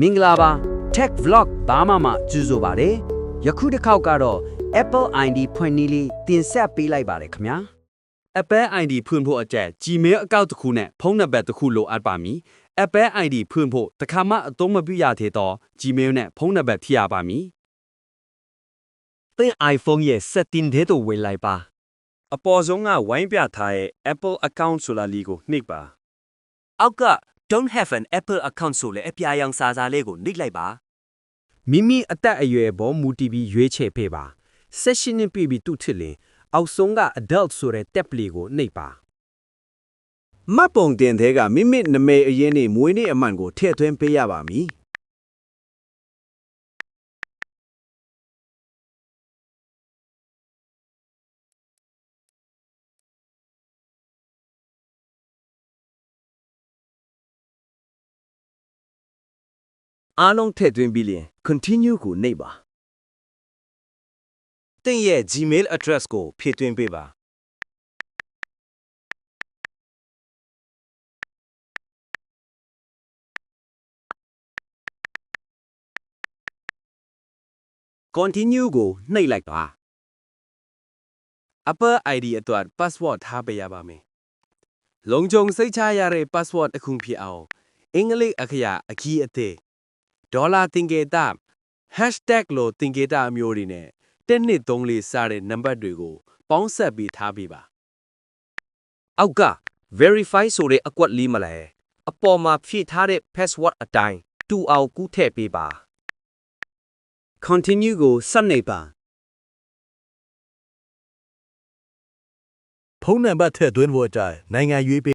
မင်္ဂလာပါ Tech Vlog ဘာမှမကျူးဆိုပါတယ်ယခုတစ်ခေါက်ကတော့ Apple ID ဖွင့်နည်းလေးတင်ဆက်ပေးလိုက်ပါတယ်ခင်ဗျာ Apple ID ဖွင့်ဖို့အတွက် Gmail အကောင့်တစ်ခုနဲ့ဖုန်းနံပါတ်တစ်ခုလိုအပ်ပါမည် Apple ID ဖွင့်ဖို့တစ်ခါမှအသုံးမပြုရသေးတော့ Gmail နဲ့ဖုန်းနံပါတ်ဖြစ်ရပါမည် သင် iPhone ရဲ့ setting ထဲသို့ဝင်လိုက်ပါ အပေါ်ဆုံးကဝိုင်းပြထားတဲ့ Apple account ဆိုတာလေးကိုနှိပ်ပါ အောက်က Don't have an Apple account ဆိုတဲ့အပြာရောင်စာစားလေးကိုနှိပ်လိုက်ပါ မိမိအသက်အရွယ်ပေါ်မူတည်ပြီးရွေးချယ်ပေးပါ session နဲ့ပြည်ပြီးသူ့ထစ်လင်အောက်ဆုံးက adult ဆိုတဲ့ tab လေးကိုနှိပ်ပါ မှတ်ပုံတင်တဲ့ကမိမိနာမည်အရင်းနဲ့မွေးနေ့အမှန်ကိုထည့်သွင်းပေးရပါမည်အားလုံးထည့်သွင်းပြီးလျင် continue ကိုနှိပ်ပါသင်ရဲ့ Gmail address ကိုဖြည့်သွင်းပေးပါ continue ကိုနှိပ်လိုက်ပါ Apple ID အတွက် password ထားပေးရပါမယ်လုံခြုံစိတ်ချရတဲ့ password တစ်ခုဖြစ်အောင်အင်္ဂလိပ်အခရာအကြီးအသေးဒေါ်လာတင်ကေတာ hashtag လို့တင်ကေတာအမျိုးတွေနဲ့1234စတဲ့နံပါတ်တွေကိုပေါင်းဆက်ပြီးထားပေးပါ အောက်က verify ဆိုတဲ့အကွက်လေးမလဲအပေါ်မှာဖြည့်ထားတဲ့ password အတိုင်းတူအောင်ကူးထည့်ပေးပါ continue ကိုဆက်နေပါ ဖုန်းနံပါတ်ထည့်သွင်းဖို့အတွက်နိုင်ငံရွေးပေး